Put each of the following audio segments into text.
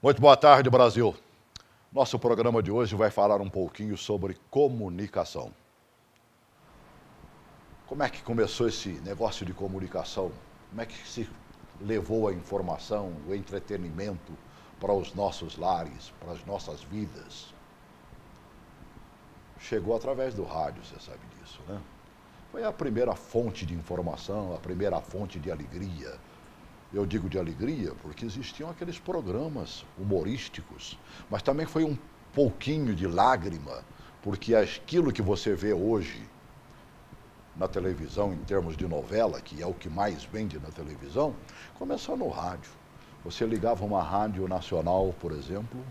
Muito boa tarde, Brasil. Nosso programa de hoje vai falar um pouquinho sobre comunicação. Como é que começou esse negócio de comunicação? Como é que se levou a informação, o entretenimento para os nossos lares, para as nossas vidas? Chegou através do rádio, você sabe disso, né? Foi a primeira fonte de informação, a primeira fonte de alegria. Eu digo de alegria porque existiam aqueles programas humorísticos, mas também foi um pouquinho de lágrima, porque aquilo que você vê hoje na televisão, em termos de novela, que é o que mais vende na televisão, começou no rádio. Você ligava uma rádio nacional, por exemplo,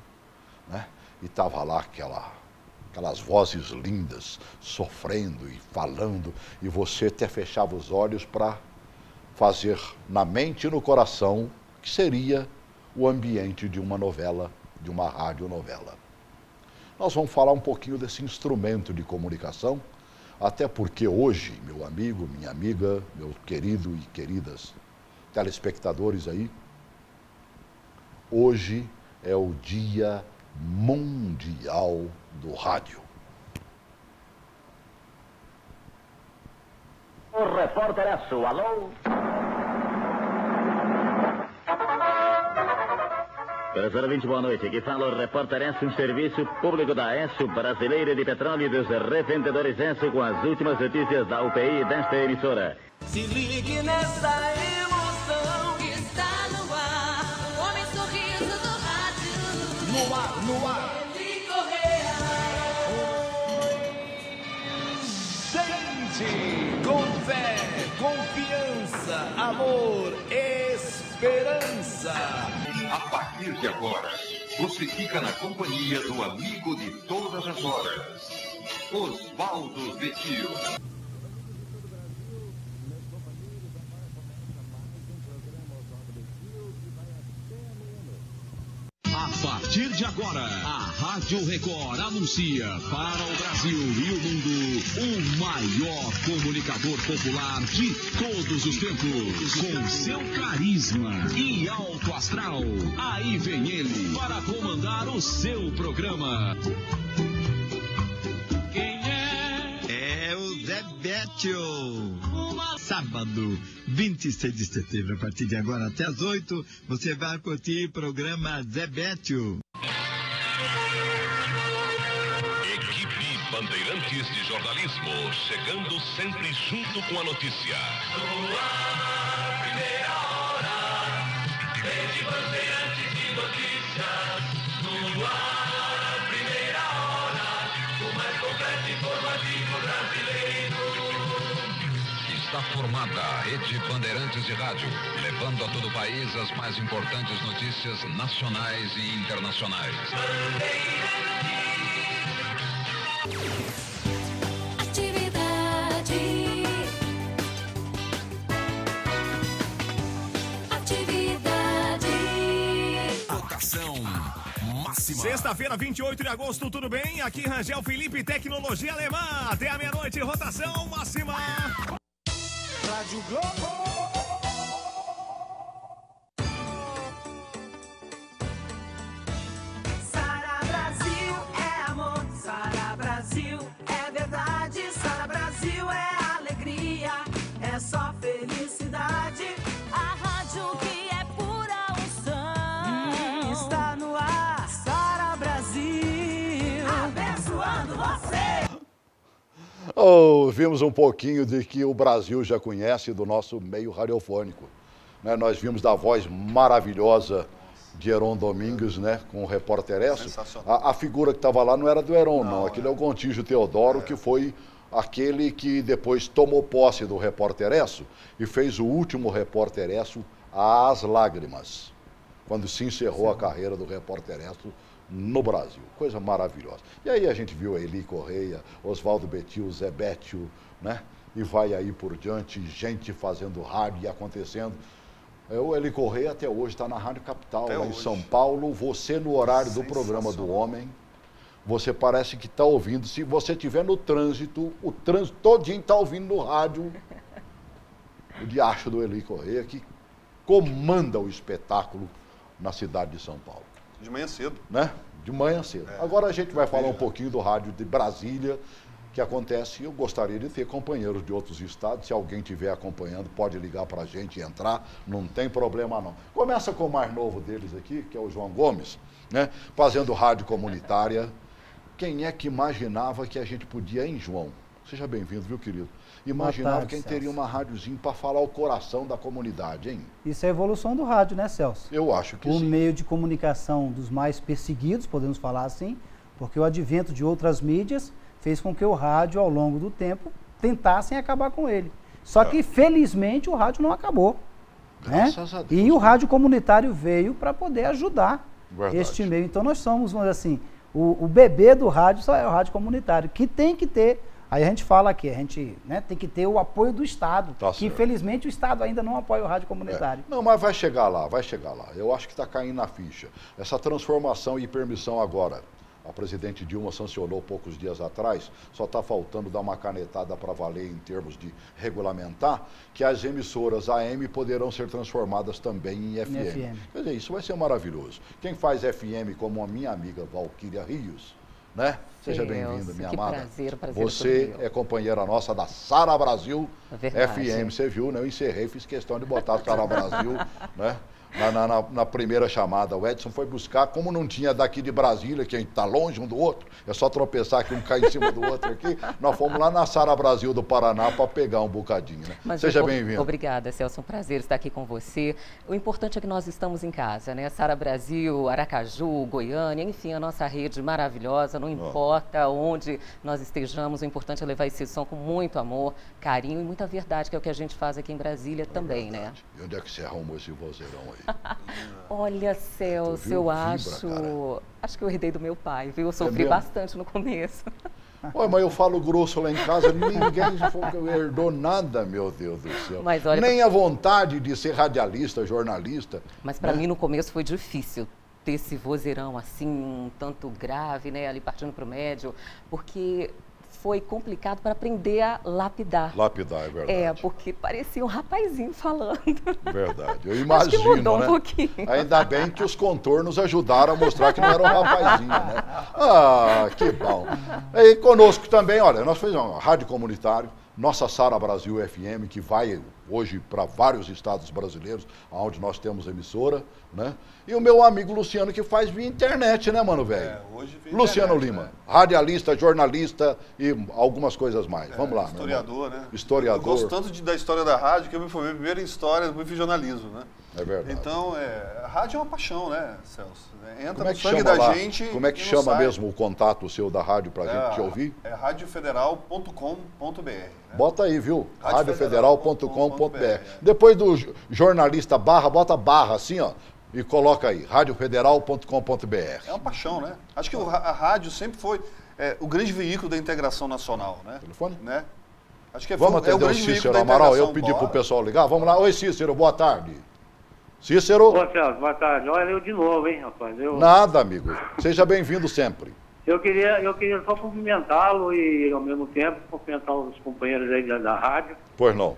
né, e estava lá aquelas vozes lindas, sofrendo e falando, e você até fechava os olhos para fazer na mente e no coração que seria o ambiente de uma novela, de uma radionovela. Nós vamos falar um pouquinho desse instrumento de comunicação, até porque hoje, meu amigo, minha amiga, meu querido e queridas telespectadores aí, hoje é o Dia Mundial do Rádio. O repórter é sua, alô? Professor 20, boa noite. Aqui fala o repórter Esso, um serviço público da Esso, Brasileira de Petróleo e dos Revendedores Esso, com as últimas notícias da UPI desta emissora. Se ligue nessa emoção que está no ar, o homem sorriso do rádio. No ar, no ar. Eli Correia. Gente, com fé, confiança, amor, esperança. A partir de agora, você fica na companhia do amigo de todas as horas, Oswaldo Betil. A partir de agora, a Rádio Record anuncia para o Brasil e o mundo o maior comunicador popular de todos os tempos. Com seu carisma e alto astral, aí vem ele para comandar o seu programa. Quem é? É o Zé Bétio. Sábado, 26 de setembro, a partir de agora até as 8, você vai curtir o programa Zé Bétio. Equipe Bandeirantes de Jornalismo, chegando sempre junto com a notícia. No ar, primeira hora, rede Bandeirantes de notícias. No ar, primeira hora, o mais completo informativo brasileiro. Está formada a Rede Bandeirantes de Rádio, levando a todo o país as mais importantes notícias nacionais e internacionais. Cotação máxima. Sexta-feira, 28 de agosto, tudo bem? Aqui Rangel Felipe, Tecnologia Alemã. Até a meia-noite, rotação máxima. Rádio Globo. Sara Brasil é amor, Sara Brasil é verdade, Sara Brasil é alegria, é só felicidade. A rádio que é pura unção está no ar, Sara Brasil, abençoando você. Vimos um pouquinho de que o Brasil já conhece do nosso meio radiofônico, né? Nós vimos da voz maravilhosa de Heron Domingues, né, com o repórter Esso. A figura que estava lá não era do Heron, não. Aquele é o Gontijo Teodoro, que foi aquele que depois tomou posse do repórter Esso e fez o último repórter Esso às lágrimas, quando se encerrou a carreira do repórter Esso no Brasil. Coisa maravilhosa. E aí a gente viu a Eli Correia, Oswaldo Betil, Zé Bétio, né? E vai aí por diante, gente fazendo rádio e acontecendo. O Eli Correia até hoje está na Rádio Capital, lá em São Paulo. Você no horário do programa do Homem, você parece que está ouvindo. Se você estiver no trânsito, o trânsito todinho está ouvindo no rádio o diacho do Eli Correia, que comanda o espetáculo na cidade de São Paulo. De manhã cedo. Né? De manhã cedo. Agora a gente vai falar um pouquinho do rádio de Brasília, que acontece, eu gostaria de ter companheiros de outros estados, se alguém estiver acompanhando, pode ligar para a gente e entrar, não tem problema não. Começa com o mais novo deles aqui, que é o João Gomes, né? Fazendo rádio comunitária. Quem é que imaginava que a gente podia, hein, João? Seja bem-vindo, viu, querido? Imaginava quem teria uma rádiozinha para falar o coração da comunidade, hein? Isso é a evolução do rádio, né, Celso? Eu acho que sim. O meio de comunicação dos mais perseguidos, podemos falar assim, porque o advento de outras mídias fez com que o rádio, ao longo do tempo, tentassem acabar com ele. Só que, felizmente, o rádio não acabou. Graças a Deus. E o rádio comunitário veio para poder ajudar Verdade. este meio. Então, nós somos, vamos dizer assim, o bebê do rádio só é o rádio comunitário, que tem que ter, aí a gente fala aqui, a gente tem que ter o apoio do Estado, que infelizmente o Estado ainda não apoia o rádio comunitário. Não, mas vai chegar lá, vai chegar lá. Eu acho que está caindo na ficha. Essa transformação e permissão agora, a presidente Dilma sancionou poucos dias atrás, só está faltando dar uma canetada para valer em termos de regulamentar, que as emissoras AM poderão ser transformadas também em FM. Quer dizer, isso vai ser maravilhoso. Quem faz FM, como a minha amiga Valquíria Rios, né? Seja bem-vinda, minha amada. Prazer você é companheira nossa da Sara Brasil FM, você viu, né? Eu encerrei, fiz questão de botar a Sara Brasil, né? Na primeira chamada, o Edson foi buscar, como não tinha daqui de Brasília, que a gente está longe um do outro, é só tropeçar que um cai em cima do outro aqui, nós fomos lá na Sara Brasil do Paraná para pegar um bocadinho, né? Mas seja bem-vindo. Obrigada, Celso, um prazer estar aqui com você. O importante é que nós estamos em casa, né? Sara Brasil, Aracaju, Goiânia, enfim, a nossa rede maravilhosa, não importa onde nós estejamos, o importante é levar esse som com muito amor, carinho e muita verdade, que é o que a gente faz aqui em Brasília também, né? E onde é que você arrumou esse vozeirão aí? Olha, Celso, eu acho que eu herdei do meu pai, viu? Eu sofri bastante no começo. Ué, mas eu falo grosso lá em casa, ninguém herdou nada, meu Deus do céu. Mas olha, nem a vontade de ser radialista, jornalista. Mas para mim no começo foi difícil ter esse vozeirão assim, um tanto grave, né? Ali partindo para o médio, porque foi complicado para aprender a lapidar. Lapidar, é verdade. Porque parecia um rapazinho falando. Verdade, eu imagino, acho que mudou né? um pouquinho. Ainda bem que os contornos ajudaram a mostrar que não era um rapazinho, né? Ah, que bom. E conosco também, olha, nós fizemos uma rádio comunitário, nossa Sara Brasil FM, que vai hoje para vários estados brasileiros, onde nós temos emissora, né? E o meu amigo Luciano, que faz via internet, né, mano, velho? Hoje via Luciano internet, Lima, radialista, jornalista e algumas coisas mais. Vamos lá, historiador, né? Historiador. Eu gosto tanto da história da rádio que eu me formei primeiro em história, depois fiz jornalismo, né? É verdade. Então, a rádio é uma paixão, né, Celso? Entra no sangue da gente. Como é que chama mesmo o contato seu da rádio pra gente te ouvir? É radiofederal.com.br. Né? Bota aí, viu? Radiofederal.com.br. Depois do jornalista barra, bota barra assim, ó. E coloca aí, radiofederal.com.br. É uma paixão, né? Acho que a rádio sempre foi o grande veículo da integração nacional, né? Telefone? Né? Acho que vamos atender o Cícero Amaral, eu pedi pro pessoal ligar. Vamos lá. Oi, Cícero, boa tarde. Cícero? Ô, Celso, boa tarde. Olha eu de novo, hein, rapaz. Nada, amigo. Seja bem-vindo sempre. Eu queria só cumprimentá-lo e, ao mesmo tempo, cumprimentar os companheiros aí da rádio. Pois não.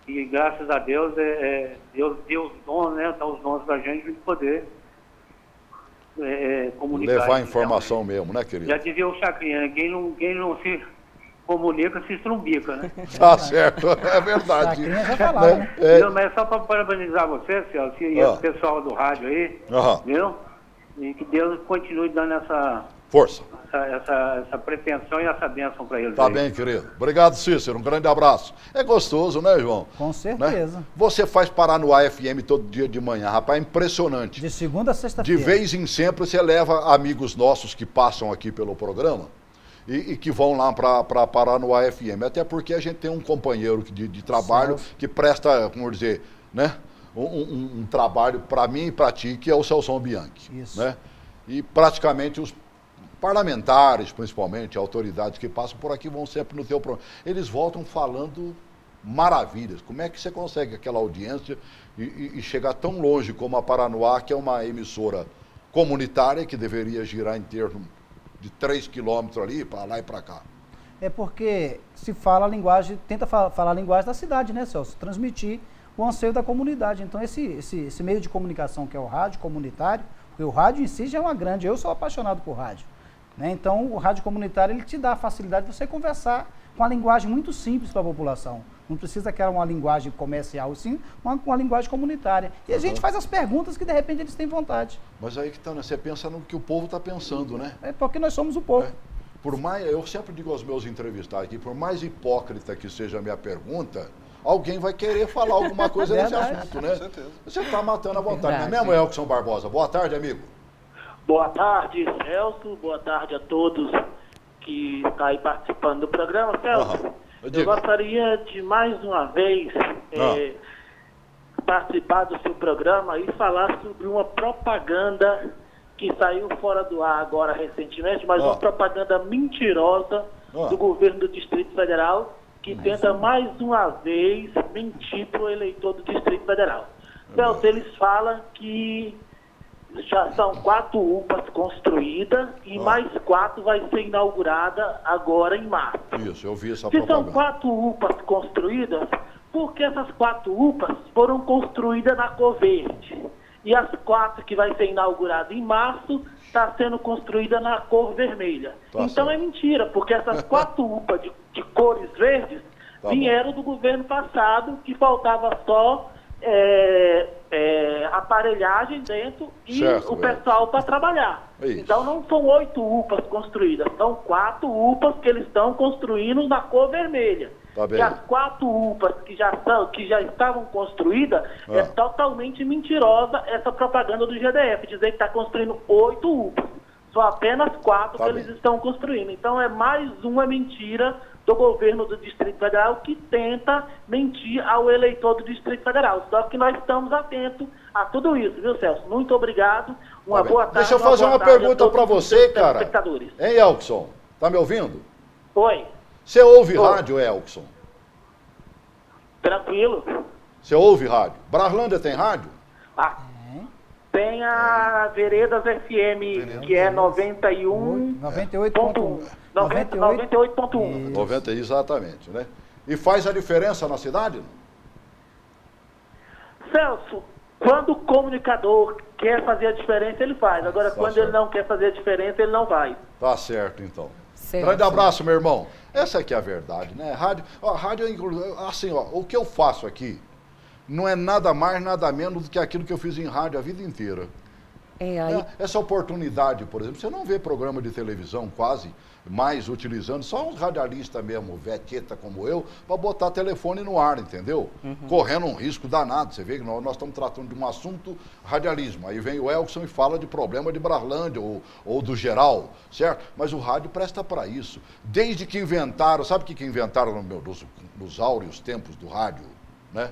E, graças a Deus, Deus deu os dons, né? Dá os dons pra gente de poder comunicar. Levar a informação mesmo, né, querido? Já dizia o Chacrinha, né? Quem não se comunica, se estrumbica, né? Tá certo, é verdade. Já falava, né? Mas só para parabenizar você, Celso, e o pessoal do rádio aí, viu? E que Deus continue dando essa força, essa pretensão e essa bênção para eles. Tá bem, querido. Obrigado, Cícero. Um grande abraço. É gostoso, né, João? Com certeza. Né? Você faz parar no AFM todo dia de manhã, rapaz, é impressionante. De segunda a sexta-feira. De vez em sempre você leva amigos nossos que passam aqui pelo programa e que vão lá para parar no AFM. Até porque a gente tem um companheiro de trabalho que presta, como dizer, né? Um trabalho para mim e para ti, que é o Celso Bianchi. Isso. Né? E praticamente os parlamentares, principalmente, autoridades que passam por aqui vão sempre no teu programa. Eles voltam falando maravilhas. Como é que você consegue aquela audiência e chegar tão longe como a Paranoá, que é uma emissora comunitária que deveria girar em torno de 3 quilômetros ali, para lá e para cá? É porque se fala a linguagem, tenta falar a linguagem da cidade, né, Celso? Transmitir o anseio da comunidade. Então, esse meio de comunicação que é o rádio comunitário, Porque o rádio em si já é uma grande... Eu sou apaixonado por rádio. Né? Então, o rádio comunitário, ele te dá a facilidade de você conversar com uma linguagem muito simples para a população. Não precisa que era uma linguagem comercial, sim, uma linguagem comunitária. E a gente faz as perguntas que, de repente, eles têm vontade. Mas aí que tá, né? Você pensa no que o povo está pensando, né? É porque nós somos o povo. Por mais, eu sempre digo aos meus entrevistados aqui, por mais hipócrita que seja a minha pergunta, alguém vai querer falar alguma coisa nesse assunto, né? Com certeza. Você está matando à vontade, não é mesmo, Elkson Barbosa? Boa tarde, amigo. Boa tarde, Celso. Boa tarde a todos que estão aí participando do programa. Celso, eu gostaria de mais uma vez participar do seu programa e falar sobre uma propaganda que saiu fora do ar agora recentemente, mas uma propaganda mentirosa do governo do Distrito Federal, que tenta mais uma vez mentir para o eleitor do Distrito Federal. Celso, eles falam que já são 4 UPAs construídas e mais 4 vai ser inaugurada agora em março. Isso, eu vi essa Se propaganda. são 4 UPAs construídas, por que essas 4 UPAs foram construídas na cor verde? E as 4 que vai ser inaugurada em março está sendo construída na cor vermelha. Então é mentira, porque essas 4 UPAs de cores verdes vieram do governo passado, que faltava só aparelhagem dentro e o pessoal para trabalhar. Então não são 8 UPAs construídas, são 4 UPAs que eles estão construindo na cor vermelha. E as 4 UPAs que já estavam construídas, é totalmente mentirosa essa propaganda do GDF, dizer que está construindo 8 UPAs. Só apenas 4 que eles estão construindo. Então é mais uma mentira do governo do Distrito Federal que tenta mentir ao eleitor do Distrito Federal. Só que nós estamos atentos a tudo isso, viu, Celso? Muito obrigado. Uma boa tarde. Deixa eu fazer uma pergunta para você, cara. Hein, Elkson? Tá me ouvindo? Oi. Você ouve rádio, Elkson? Tranquilo. Você ouve rádio? Braslândia tem rádio? Tem a Veredas FM, que é 91... 98.1. 98.1. 90, exatamente, né? E faz a diferença na cidade? Celso, quando o comunicador quer fazer a diferença, ele faz. Agora, quando ele não quer fazer a diferença, ele não vai. Tá certo, então. Grande abraço, meu irmão. Essa aqui é a verdade, né? Rádio, assim, o que eu faço aqui não é nada mais, nada menos do que aquilo que eu fiz em rádio a vida inteira. Essa oportunidade, por exemplo, você não vê programa de televisão quase mais utilizando só uns radialistas mesmo, veteta como eu, para botar telefone no ar, entendeu? Correndo um risco danado. Você vê que nós estamos tratando de um assunto radialismo. Aí vem o Elkson e fala de problema de Braslândia ou do geral, certo? Mas o rádio presta para isso. Desde que inventaram, sabe o que inventaram nos áureos tempos do rádio, né?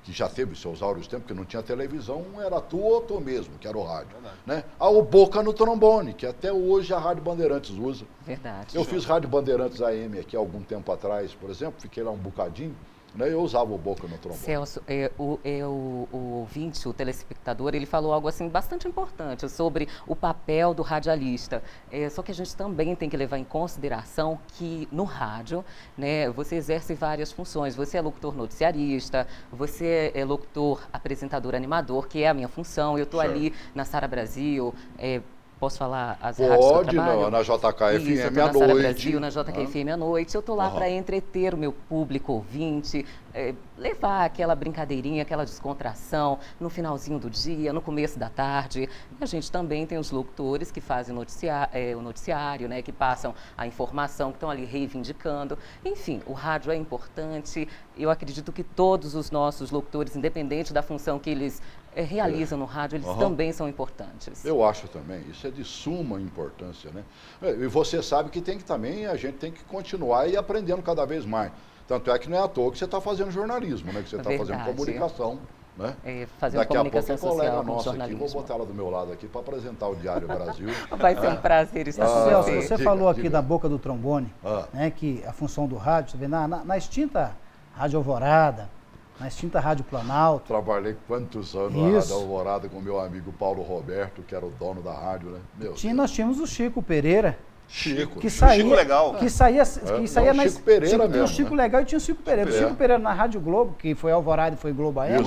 Que já teve seus áureos tempos, porque não tinha televisão, era tu ou tu mesmo, que era o rádio. Né? O boca no trombone, que até hoje a Rádio Bandeirantes usa. Verdade. Eu fiz Rádio Bandeirantes AM aqui há algum tempo atrás, por exemplo, fiquei lá um bocadinho, né? Eu usava o boca no trombone. Celso, o ouvinte, o telespectador, ele falou algo assim bastante importante sobre o papel do radialista. Só que a gente também tem que levar em consideração que no rádio, né, você exerce várias funções. Você é locutor noticiarista, você é locutor, apresentador, animador, que é a minha função. Eu estou ali na Sara Brasil. Posso falar as rádios que eu trabalho? Pode, na JKFM à noite. Brasil, na JKFM à noite. Eu estou lá para entreter o meu público ouvinte, levar aquela brincadeirinha, aquela descontração no finalzinho do dia, no começo da tarde. E a gente também tem os locutores que fazem o noticiário, né, que passam a informação, que estão ali reivindicando. Enfim, o rádio é importante. Eu acredito que todos os nossos locutores, independente da função que eles realizam no rádio, eles também são importantes. Eu acho também, isso é de suma importância, né? E você sabe que a gente tem que continuar e aprendendo cada vez mais. Tanto é que não é à toa que você está fazendo jornalismo, né? Que você está fazendo comunicação, né? Fazendo Daqui comunicação a pouco é colega nosso aqui, vou botar ela do meu lado aqui para apresentar o Diário Brasil. Vai ser um prazer estar com você. Você falou aqui da boca do trombone, né? Que a função do rádio, você vê, na extinta Rádio Alvorada, na extinta Rádio Planalto. Trabalhei quantos anos na Rádio Alvorada com meu amigo Paulo Roberto, que era o dono da rádio, né? Nós tínhamos o Chico Pereira. Chico Legal. Que saía na Chico Pereira mesmo. Tinha o Chico Legal e tinha o Chico Pereira. O Chico Pereira na Rádio Globo, que foi Alvorada e foi Globo AM.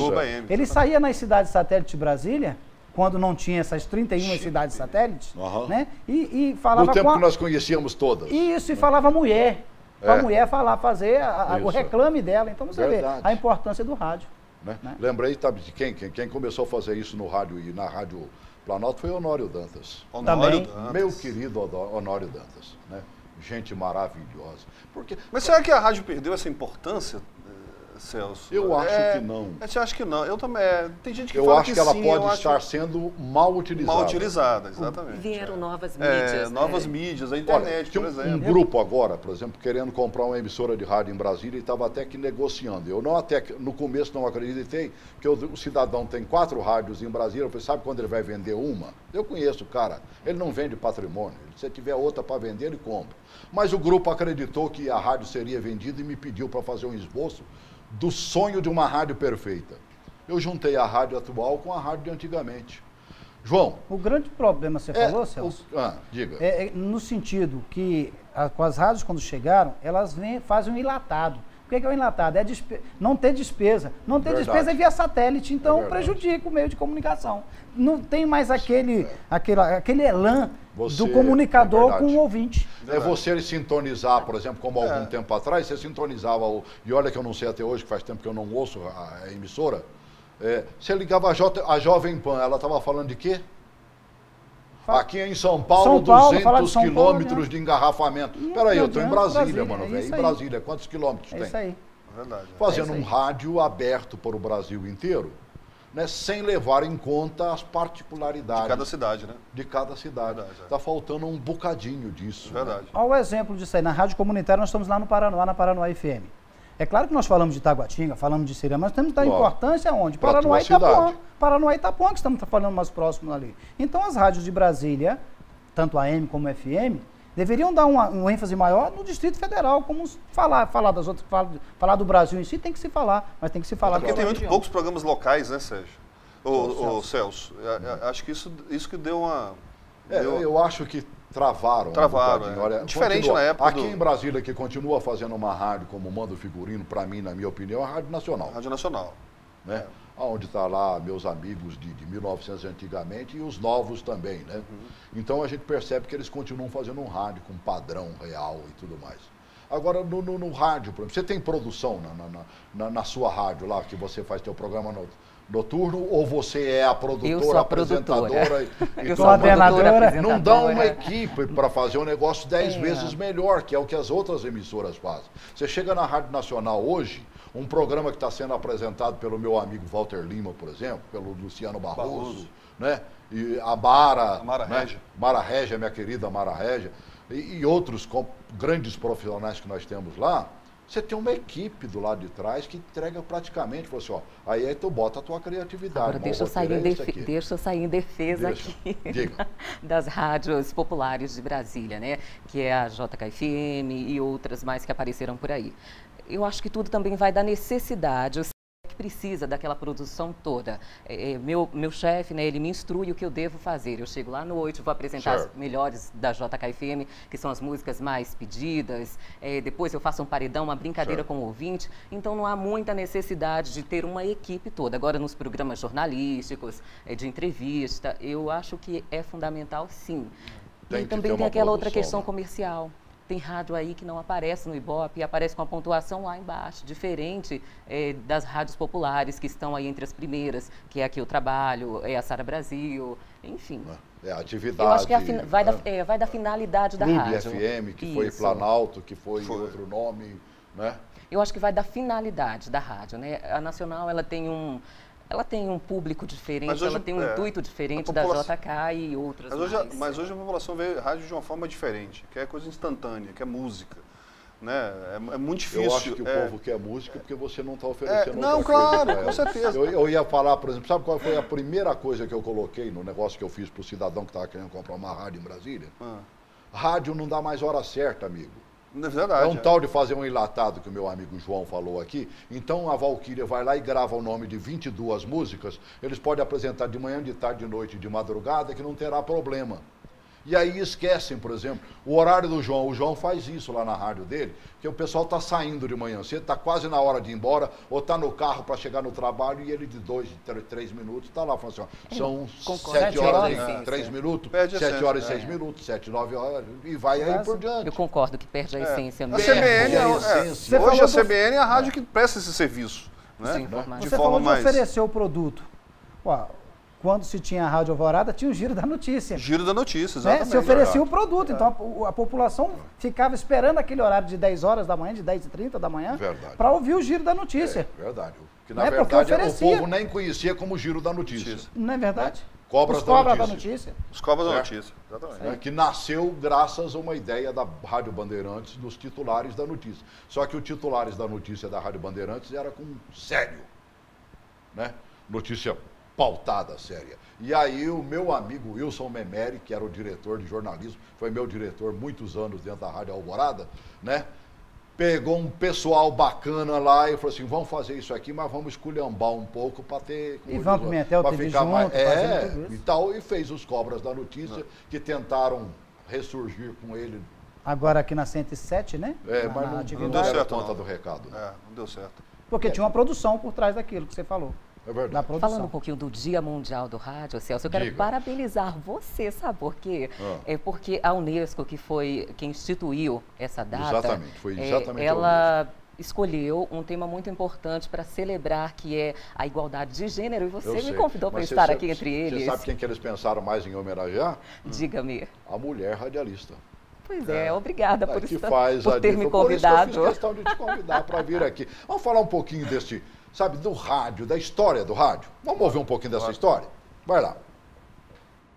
Ele saía nas cidades satélites de Brasília quando não tinha essas 31 cidades satélites, né? E falava no tempo que nós conhecíamos todas. Isso, e falava mulher. Para a mulher fazer o reclame dela. Então você vê a importância do rádio. Né? Lembrei, sabe de quem começou a fazer isso no rádio e na Rádio Planalto foi Honório Dantas. Honório Dantas. Meu querido Honório Dantas, né? Gente maravilhosa. Mas será que a rádio perdeu essa importância, Celso? Eu acho que não. Você acha que não? Eu também. Tem gente que eu fala acho que ela pode estar sendo mal utilizada. Mal utilizada, exatamente. Vieram novas mídias. Novas mídias, a internet, por exemplo. Um grupo agora, por exemplo, querendo comprar uma emissora de rádio em Brasília e estava até que negociando. Eu no começo não acreditei que o cidadão tem 4 rádios em Brasília. Eu falei, sabe quando ele vai vender uma? Eu conheço o cara, ele não vende patrimônio. Se tiver outra para vender, ele compra. Mas o grupo acreditou que a rádio seria vendida e me pediu para fazer um esboço do sonho de uma rádio perfeita. Eu juntei a rádio atual com a rádio de antigamente. João. O grande problema, você falou, Celso? Diga. No sentido que com as rádios, quando chegaram, elas fazem um enlatado. O que é o enlatado? Não ter despesa. Não ter despesa é via satélite, então prejudica o meio de comunicação. Não tem mais aquele elan do comunicador com o ouvinte. Você sintonizar, por exemplo, como algum tempo atrás, você sintonizava, e olha que eu não sei até hoje, que faz tempo que eu não ouço a emissora, você ligava a Jovem Pan, ela estava falando de quê? Aqui em São Paulo, 200 quilômetros de engarrafamento. Peraí, eu estou em Brasília, mano, velho. Em Brasília, quantos quilômetros tem? É isso aí. Verdade. Fazendo um rádio aberto para o Brasil inteiro, né, sem levar em conta as particularidades. De cada cidade, né? De cada cidade. Está faltando um bocadinho disso. Verdade. Olha o exemplo disso aí. Na rádio comunitária, nós estamos lá no Paranoá, na Paranoá FM. É claro que nós falamos de Taguatinga, falamos de Siriema, mas temos que dar importância onde? Paranoá e Itapuã. Paranoá e Itapuã, que estamos falando mais próximos ali. Então as rádios de Brasília, tanto AM como FM, deveriam dar um ênfase maior no Distrito Federal, como falar das outras, falar do Brasil em si, tem que se falar, mas tem que se falar. Porque tem muito poucos programas locais, né, Sérgio? Ô Celso, acho que isso que deu uma... Eu acho que travaram. Olha, diferente na época. Aqui em Brasília, que continua fazendo uma rádio como manda o figurino, para mim, na minha opinião, é a Rádio Nacional. Rádio Nacional. Né? Onde está lá meus amigos de 1900 antigamente e os novos também, né? Então a gente percebe que eles continuam fazendo um rádio com padrão real e tudo mais. Agora, no rádio, por exemplo, você tem produção na sua rádio lá, que você faz teu programa noturno, ou você é a produtora, apresentadora? Eu sou a apresentadora. Não dá uma equipe para fazer um negócio 10 vezes melhor, que é o que as outras emissoras fazem. Você chega na Rádio Nacional hoje, um programa que está sendo apresentado pelo meu amigo Walter Lima, por exemplo, pelo Luciano Barroso, né? E a Mara Régia. Mara Régia, minha querida Mara Régia, e outros grandes profissionais que nós temos lá. Você tem uma equipe do lado de trás que entrega praticamente, fala assim, aí tu bota a tua criatividade. Agora, deixa eu sair em defesa aqui das rádios populares de Brasília, né? Que é a JKFM e outras mais que apareceram por aí. Eu acho que tudo também vai da necessidade. Que precisa daquela produção toda. Meu chefe, né, ele me instrui o que eu devo fazer. Eu chego lá à noite, vou apresentar as melhores da JKFM, que são as músicas mais pedidas. Depois eu faço um paredão, uma brincadeira com o ouvinte. Então não há muita necessidade de ter uma equipe toda. Agora nos programas jornalísticos, de entrevista, eu acho que é fundamental, sim. E também tem aquela outra questão comercial. Tem rádio aí que não aparece no Ibope, aparece com a pontuação lá embaixo, diferente das rádios populares que estão aí entre as primeiras, que é aqui eu trabalho, é a Sara Brasil, enfim. É a atividade. Eu acho que vai da finalidade da rádio. FM, que foi Planalto, que foi outro nome, né? Eu acho que vai da finalidade da rádio, né? A Nacional, ela tem um público diferente, ela tem um intuito diferente da JK e outras mas hoje a população vê rádio de uma forma diferente, que é coisa instantânea, que é música. Né? É muito difícil. Eu acho que o povo quer música porque você não está oferecendo não, claro, com certeza. Eu ia falar, por exemplo, sabe qual foi a primeira coisa que eu coloquei no negócio que eu fiz para o cidadão que estava querendo comprar uma rádio em Brasília? Rádio não dá mais hora certa, amigo. É verdade. É um tal de fazer um enlatado que o meu amigo João falou aqui. Então a Valquíria vai lá e grava o nome de 22 músicas. Eles podem apresentar de manhã, de tarde, de noite, de madrugada, que não terá problema. E aí esquecem, por exemplo, o horário do João. O João faz isso lá na rádio dele, que o pessoal está saindo de manhã cedo, está quase na hora de ir embora, ou está no carro para chegar no trabalho, e ele de 2, 3 minutos está lá falando assim, ó, são 7 horas e 3 minutos, 7 horas e 6 minutos, 7, 9 horas, e vai aí por diante. Eu concordo que perde a essência mesmo. A CBN, hoje a CBN é a rádio que presta esse serviço. Né? Sim, você falou de oferecer o produto. Quando se tinha a Rádio Alvorada, tinha o Giro da Notícia. Giro da Notícia, exatamente. Se oferecia o produto, então a população ficava esperando aquele horário de 10 horas da manhã, de 10h30 da manhã, para ouvir o Giro da Notícia. Verdade. Porque, na verdade, o povo nem conhecia como Giro da Notícia. Não é verdade? Cobras da Notícia. Os Cobras da Notícia, exatamente. Que nasceu graças a uma ideia da Rádio Bandeirantes dos titulares da notícia. Só que os titulares da notícia da Rádio Bandeirantes era com sério, né? Notícia pautada, séria. E aí o meu amigo Wilson Memeri, que era o diretor de jornalismo, foi meu diretor muitos anos dentro da Rádio Alvorada, né? Pegou um pessoal bacana lá e falou assim, vamos fazer isso aqui, mas vamos esculhambar um pouco para ter... E vamos Pimentel teve ficar junto, mais, tudo isso. E tal, e fez os Cobras da Notícia, que tentaram ressurgir com ele. Agora aqui na 107, né? Mas não deu certo conta do recado. Né? Não deu certo. Porque tinha uma produção por trás daquilo que você falou. É verdade. Falando um pouquinho do Dia Mundial do Rádio, Celso, eu quero parabenizar você, sabe por quê? É porque a Unesco, que foi quem instituiu essa data, foi exatamente ela escolheu um tema muito importante para celebrar, que é a igualdade de gênero, e você me convidou para estar aqui entre eles. Você sabe quem que eles pensaram mais em homenagear? Diga-me. A mulher radialista. Pois obrigada por ter me convidado. Por isso eu fiz questão de te convidar para vir aqui. Vamos falar um pouquinho do rádio, da história do rádio. Vamos ouvir um pouquinho dessa história? Vai lá.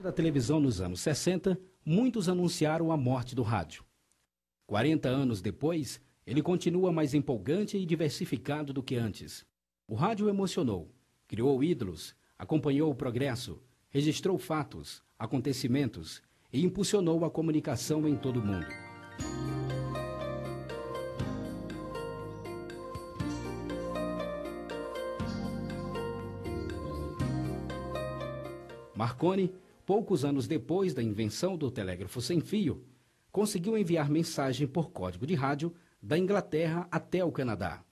Da televisão nos anos 60, muitos anunciaram a morte do rádio. 40 anos depois, ele continua mais empolgante e diversificado do que antes. O rádio emocionou, criou ídolos, acompanhou o progresso, registrou fatos, acontecimentos e impulsionou a comunicação em todo o mundo. Marconi, poucos anos depois da invenção do telégrafo sem fio, conseguiu enviar mensagem por código de rádio da Inglaterra até o Canadá.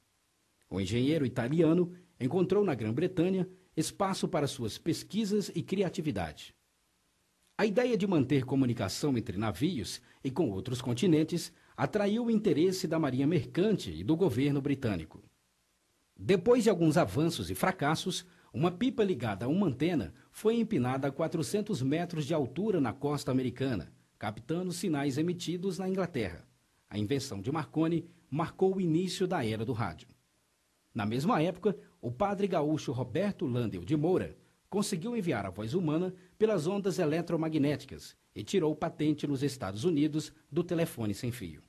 O engenheiro italiano encontrou na Grã-Bretanha espaço para suas pesquisas e criatividade. A ideia de manter comunicação entre navios e com outros continentes atraiu o interesse da Marinha Mercante e do governo britânico. Depois de alguns avanços e fracassos, uma pipa ligada a uma antena foi empinada a 400 metros de altura na costa americana, captando sinais emitidos na Inglaterra. A invenção de Marconi marcou o início da era do rádio. Na mesma época, o padre gaúcho Roberto Landel de Moura conseguiu enviar a voz humana pelas ondas eletromagnéticas e tirou patente nos Estados Unidos do telefone sem fio.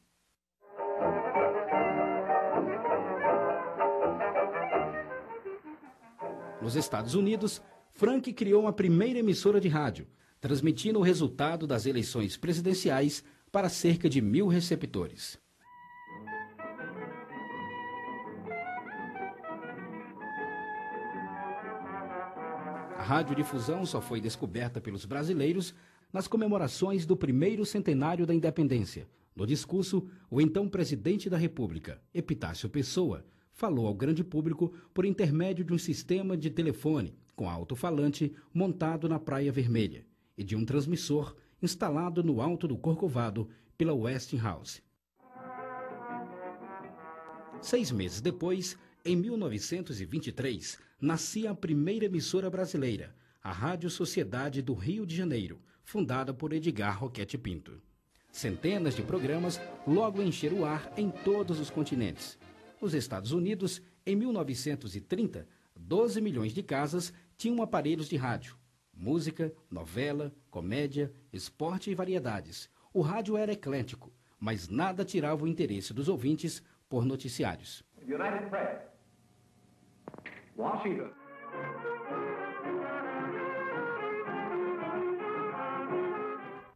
Nos Estados Unidos, Frank criou a primeira emissora de rádio, transmitindo o resultado das eleições presidenciais para cerca de 1.000 receptores. A radiodifusão só foi descoberta pelos brasileiros nas comemorações do primeiro centenário da independência. No discurso, o então presidente da República, Epitácio Pessoa, falou ao grande público por intermédio de um sistema de telefone com alto-falante montado na Praia Vermelha e de um transmissor instalado no alto do Corcovado pela Westinghouse. 6 meses depois, em 1923, nascia a primeira emissora brasileira, a Rádio Sociedade do Rio de Janeiro, fundada por Edgar Roquete Pinto. Centenas de programas logo encheram o ar em todos os continentes. Nos Estados Unidos, em 1930, 12 milhões de casas tinham aparelhos de rádio. Música, novela, comédia, esporte e variedades. O rádio era eclético, mas nada tirava o interesse dos ouvintes por noticiários. United Press. Washington.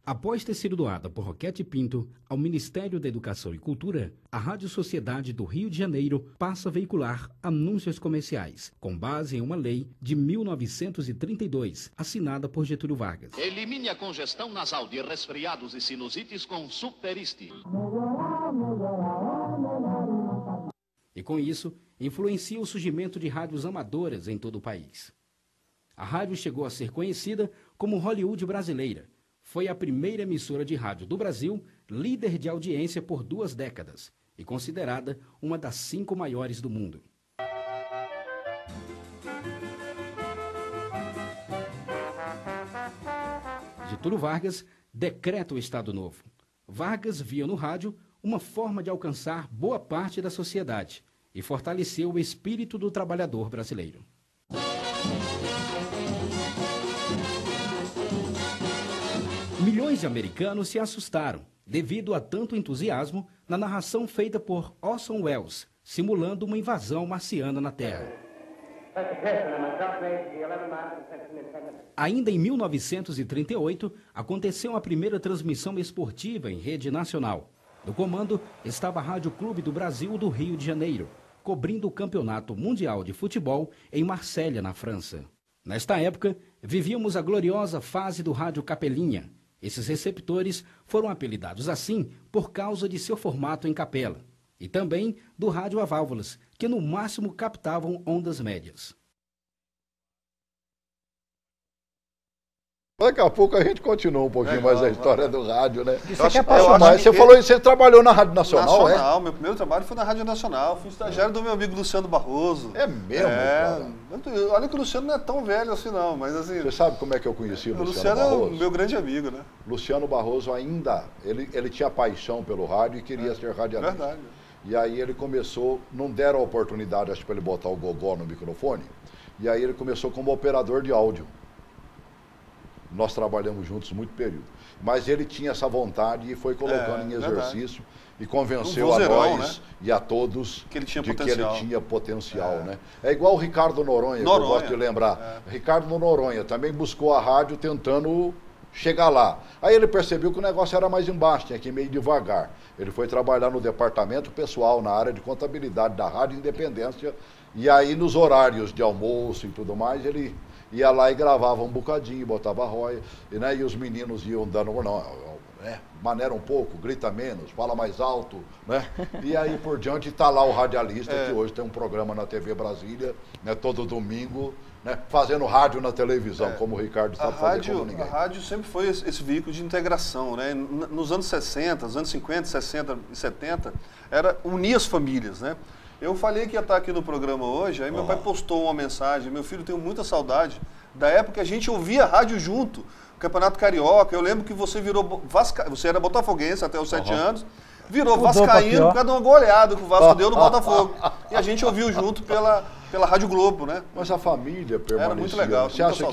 Após ter sido doada por Roquete Pinto ao Ministério da Educação e Cultura, a Rádio Sociedade do Rio de Janeiro passa a veicular anúncios comerciais, com base em uma lei de 1932, assinada por Getúlio Vargas. Elimine a congestão nasal de resfriados e sinusites com Superiste. E com isso, influencia o surgimento de rádios amadoras em todo o país. A rádio chegou a ser conhecida como Hollywood brasileira. Foi a primeira emissora de rádio do Brasil, líder de audiência por 2 décadas e considerada uma das 5 maiores do mundo. Getúlio Vargas decreta o Estado Novo. Vargas via no rádio uma forma de alcançar boa parte da sociedade e fortaleceu o espírito do trabalhador brasileiro. Milhões de americanos se assustaram devido a tanto entusiasmo na narração feita por Orson Welles, simulando uma invasão marciana na Terra. Ainda em 1938, aconteceu a primeira transmissão esportiva em rede nacional. No comando estava a Rádio Clube do Brasil do Rio de Janeiro, cobrindo o Campeonato Mundial de Futebol em Marsella, na França. Nesta época, vivíamos a gloriosa fase do rádio Capelinha. Esses receptores foram apelidados assim por causa de seu formato em capela, e também do rádio a válvulas, que no máximo captavam ondas médias. Daqui a pouco a gente continua um pouquinho mais a história do rádio, né? Você falou isso, você trabalhou na Rádio Nacional, Nacional, meu primeiro trabalho foi na Rádio Nacional, fui estagiário do meu amigo Luciano Barroso. É mesmo, cara? Olha que o Luciano não é tão velho assim não, mas assim... Você sabe como é que eu conheci o Luciano Barroso? É o meu grande amigo, né? Luciano Barroso ainda, ele tinha paixão pelo rádio e queria ser radialista. Verdade. E aí ele começou, não deram a oportunidade, acho, para ele botar o gogó no microfone, e aí ele começou como operador de áudio. Nós trabalhamos juntos muito período. Mas ele tinha essa vontade e foi colocando em exercício e convenceu a nós, né? E a todos que ele tinha de que ele tinha potencial. Né? É igual o Ricardo Noronha, que eu gosto de lembrar. Ricardo Noronha também buscou a rádio tentando chegar lá. Aí ele percebeu que o negócio era mais embaixo, tinha que ir meio devagar. Ele foi trabalhar no departamento pessoal, na área de contabilidade da Rádio Independência, e aí nos horários de almoço e tudo mais, ele ia lá e gravava um bocadinho, botava a roia, e os meninos iam dando, maneira um pouco, grita menos, fala mais alto, né? E aí por diante está lá o radialista, que hoje tem um programa na TV Brasília, né, todo domingo, né, fazendo rádio na televisão, como o Ricardo sabe fazer como ninguém. A rádio sempre foi esse veículo de integração, né? Nos anos 60, os anos 50, 60 e 70, unia as famílias, né? Eu falei que ia estar aqui no programa hoje, aí meu pai postou uma mensagem, meu filho, tenho muita saudade da época que a gente ouvia rádio junto, Campeonato Carioca. Eu lembro que você virou você era botafoguense até os 7 anos, virou vascaíno por causa de uma goleada que o Vasco deu no Botafogo. E a gente ouviu junto pela Rádio Globo, né? Mas a família permanecia. Era muito legal, você acha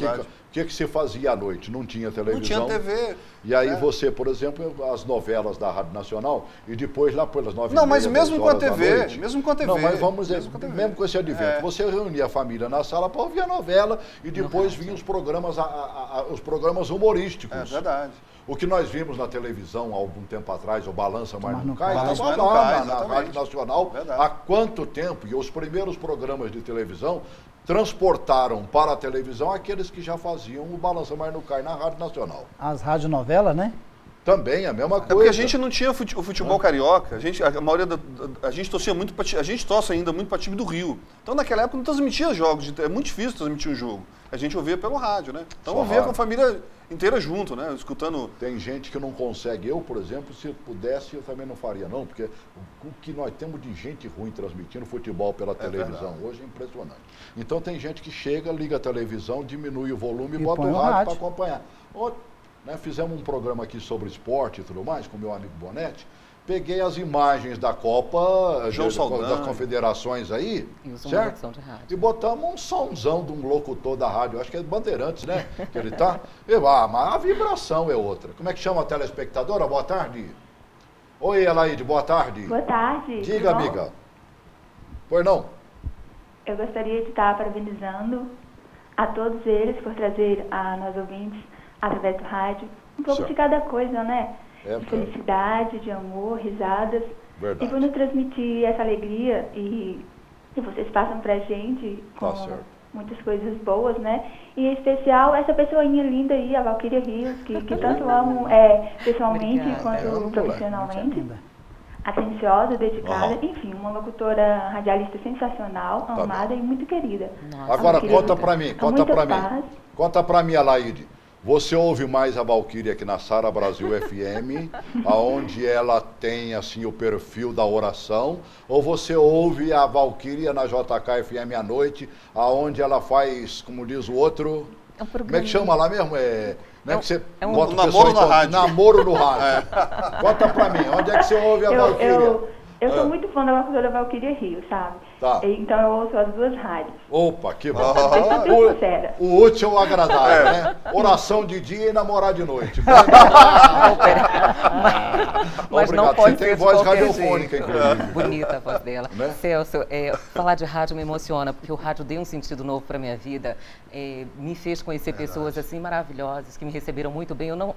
que se fazia à noite? Não tinha televisão. Não tinha TV. E aí você, por exemplo, as novelas da Rádio Nacional, e depois lá pelas 9h30, Não, mas mesmo com a TV, mesmo com a TV. Não, mas vamos dizer, mesmo com esse advento, você reunia a família na sala para ouvir a novela e depois vinham os programas humorísticos. É verdade. O que nós vimos na televisão há algum tempo atrás, o Balança Mais Não Cai, estava lá na Rádio Nacional há quanto tempo? E os primeiros programas de televisão transportaram para a televisão aqueles que já faziam o Balança Mais Não Cai na Rádio Nacional. As radionovelas, né? Também, a mesma coisa. É porque a gente não tinha o futebol carioca, a gente torcia muito, a gente torce ainda muito para time do Rio. Então naquela época não transmitia jogos, é muito difícil transmitir um jogo. A gente ouvia pelo rádio, né? Então ouvia com a família inteira junto, né? Escutando. Tem gente que não consegue. Eu, por exemplo, se eu pudesse, eu também não faria, não, porque o que nós temos de gente ruim transmitindo futebol pela televisão hoje é impressionante. Então tem gente que chega, liga a televisão, diminui o volume e bota o rádio para acompanhar. Né, fizemos um programa aqui sobre esporte e tudo mais, com meu amigo Bonetti. Peguei as imagens da Copa, das confederações aí, certo? E botamos um somzão de um locutor da rádio, acho que é Bandeirantes, né? Que ele tá. Mas a vibração é outra. Como é que chama a telespectadora? Boa tarde. Oi, Elaide, boa tarde. Boa tarde. Diga, amiga. Pois não? Eu gostaria de estar parabenizando a todos eles por trazer a nós ouvintes, através do rádio, um pouco de cada coisa, né? É, de felicidade, de amor, risadas. Verdade. E por nos transmitir essa alegria e vocês passam pra gente com muitas coisas boas, né? E em especial essa pessoinha linda aí, a Valquíria Rios, que tanto amo pessoalmente quanto profissionalmente. Atenciosa, dedicada, enfim, uma locutora radialista sensacional, amada e muito querida. Agora conta pra mim, conta pra mim, Alaide. Você ouve mais a Valquíria aqui na Sara Brasil FM, aonde ela tem assim o perfil da oração, ou você ouve a Valquíria na JK FM à noite, aonde ela faz, como diz o outro, como é que chama lá mesmo? Não é que você bota o namoro na rádio. Namoro no rádio. Conta pra mim, onde é que você ouve a Valquíria? Eu sou muito fã da locutora Valquíria Rios, sabe? Tá. Então eu ouço as duas rádios. Opa, que bom. O útil ao agradável, né? Oração de dia e namorar de noite. Mas obrigado. não pode Você tem ser voz radiofônica, inclusive. Bonita a voz dela. Né? Celso, falar de rádio me emociona, porque o rádio deu um sentido novo para minha vida. Me fez conhecer pessoas assim maravilhosas, que me receberam muito bem. Eu não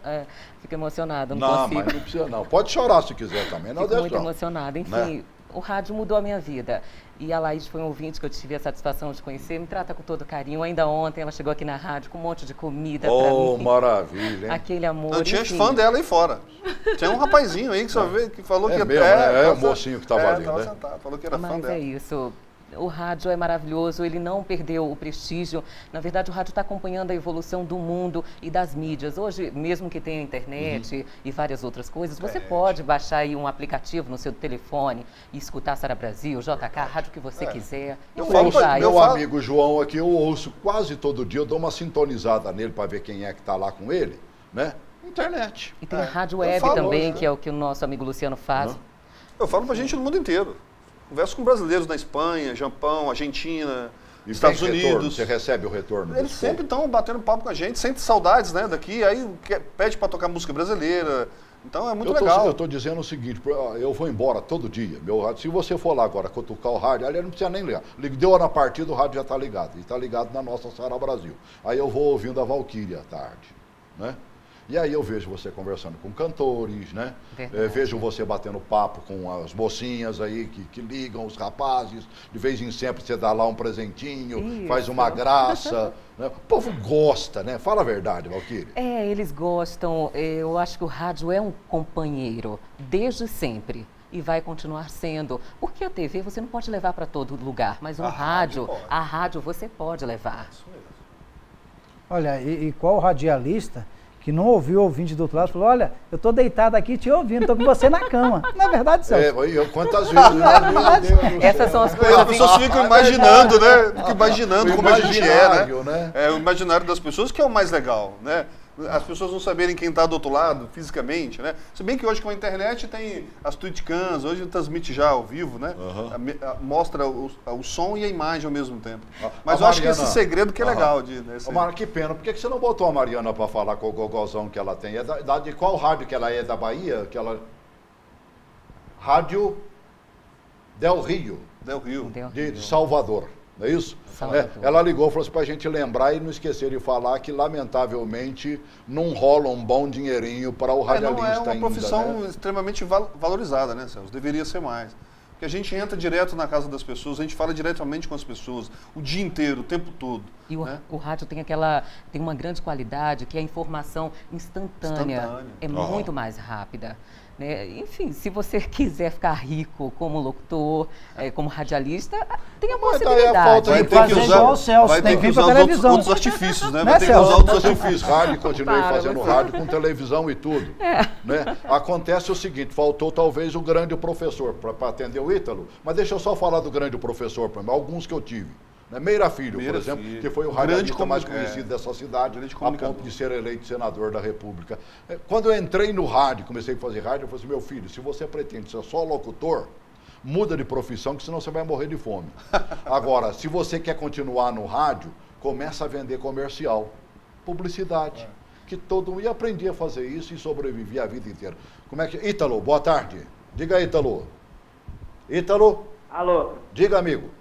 fico emocionada, não consigo. Mas não precisa não. Pode chorar se quiser também. Não fico muito emocionada. Enfim, né? O rádio mudou a minha vida. E a Laís foi um ouvinte que eu tive a satisfação de conhecer, me trata com todo carinho. Ainda ontem ela chegou aqui na rádio com um monte de comida pra mim. Oh, maravilha, hein? Aquele amor. Eu tinha fã dela aí fora. Tinha um rapazinho aí que só veio, que falou que mesmo, é o mocinho que estava ali, né? Sentado, falou que era fã dela. Mas é isso. O rádio é maravilhoso, ele não perdeu o prestígio. Na verdade, o rádio está acompanhando a evolução do mundo e das mídias. Hoje, mesmo que tenha internet e várias outras coisas, você pode baixar aí um aplicativo no seu telefone e escutar Sara Brasil, JK, a rádio que você quiser. Meu amigo João aqui, eu ouço quase todo dia, eu dou uma sintonizada nele para ver quem é que está lá com ele, né? Internet. E tem a rádio web também, que é o que o nosso amigo Luciano faz. Eu falo pra gente no mundo inteiro. Converso com brasileiros na Espanha, Japão, Argentina, e Estados Unidos. Você recebe o retorno? Eles sempre estão batendo papo com a gente, sente saudades, né, daqui, aí pede para tocar música brasileira. Então é muito legal. Eu estou dizendo o seguinte, eu vou embora todo dia. Meu rádio, se você for lá agora cutucar o rádio, ali não precisa nem ligar. Deu na partida, o rádio já está ligado. E está ligado na nossa Sara Brasil. Aí eu vou ouvindo a Valquíria à tarde, né? E aí eu vejo você conversando com cantores, né? Vejo você batendo papo com as mocinhas aí que ligam, os rapazes. De vez em sempre você dá lá um presentinho, faz uma graça. Né? O povo gosta, né? Fala a verdade, Valquíria. Eles gostam. Eu acho que o rádio é um companheiro, desde sempre. E vai continuar sendo. Porque a TV você não pode levar para todo lugar, mas a rádio você pode levar. Isso mesmo. Olha, e qual radialista que não ouviu o ouvinte do outro lado, falou, olha, eu tô deitado aqui te ouvindo, tô com você na cama. Não é verdade, Celso? Quantas vezes? Essas são as coisas. As pessoas ficam imaginando, né? Ficam imaginando como a gente né? É o imaginário das pessoas que é o mais legal, né? As pessoas não saberem quem está do outro lado, fisicamente, né? Se bem que hoje com a internet tem as tweetcams, hoje transmite já ao vivo, né? Mostra o som e a imagem ao mesmo tempo. Mas eu acho que esse segredo que é legal. Que pena, por que você não botou a Mariana para falar com o gogozão que ela tem? De qual rádio que ela é? Da Bahia? Rádio Del Rio. De Salvador. Não é isso? Ela ligou e falou assim para a gente lembrar e não esquecer de falar que, lamentavelmente, não rola um bom dinheirinho para o radialista ainda. É uma profissão extremamente valorizada, né, Celso? Deveria ser mais. Porque a gente entra direto na casa das pessoas, a gente fala diretamente com as pessoas, o dia inteiro, o tempo todo. E o rádio tem uma grande qualidade, que é a informação instantânea. É muito mais rápida. Né? Enfim, se você quiser ficar rico como locutor, como radialista, tem a possibilidade. Vai ter que usar igual o Celso, vai ter que usar outros artifícios, né? Vai ter que usar outros artifícios. Rádio, continuei fazendo rádio com televisão e tudo. Né? Acontece o seguinte, faltou talvez o grande professor para atender o Ítalo, mas deixa eu só falar do grande professor, alguns que eu tive. Meira Filho, por exemplo, que foi o radialista mais conhecido dessa cidade, a ponto de ser eleito senador da República. Quando eu entrei no rádio, comecei a fazer rádio, eu falei assim, meu filho, se você pretende ser só locutor, muda de profissão, que senão você vai morrer de fome. Agora, se você quer continuar no rádio, começa a vender comercial, publicidade. E aprendi a fazer isso e sobrevivi a vida inteira. Ítalo, boa tarde. Diga aí, Ítalo. Ítalo? Alô? Diga, amigo.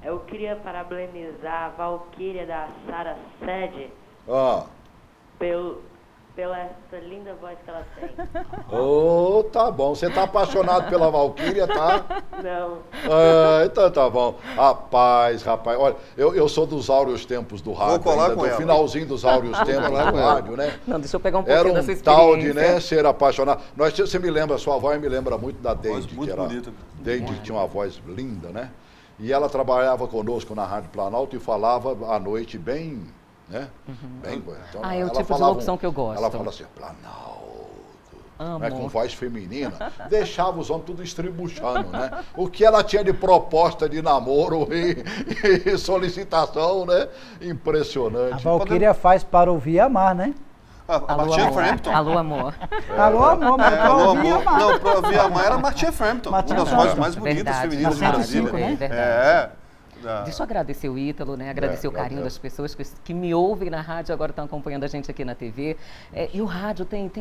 Eu queria parabenizar a Valquíria da Sara Sede pela essa linda voz que ela tem. Ô, tá bom. Você tá apaixonado pela Valquíria, tá? Não. Ah, então tá bom. Rapaz, olha, eu sou dos áureos tempos do rádio. Vou colar ainda, com do ela. finalzinho dos áureos tempos do rádio, né? Não, deixa eu pegar um pouquinho Era dessa um experiência. tal de, né, ser apaixonado. Você me lembra, sua voz me lembra muito da Deide, Muito que era... bonita. Deide, que tinha uma voz linda, né? E ela trabalhava conosco na Rádio Planalto e falava à noite bem, né? Bem, então, É o ela tipo de falava locução que eu gosto. Ela fala assim, Planalto, Amo. né, com voz feminina, deixava os homens tudo estribuchando, né? O que ela tinha de proposta de namoro e solicitação, né? Impressionante. A Valquíria faz para ouvir e amar, né? A Martinha Frampton. Alô, amor. Alô, amor, mas pra Alô, ouvir e amor. amar. Não, pra ouvir amar era a Martinha Frampton. Uma das vozes mais bonitas Verdade, femininas de 95, Brasília. né? Verdade. É. Deixa eu agradecer o Ítalo, né? Agradecer o carinho das pessoas que me ouvem na rádio e agora estão acompanhando a gente aqui na TV. E o rádio tem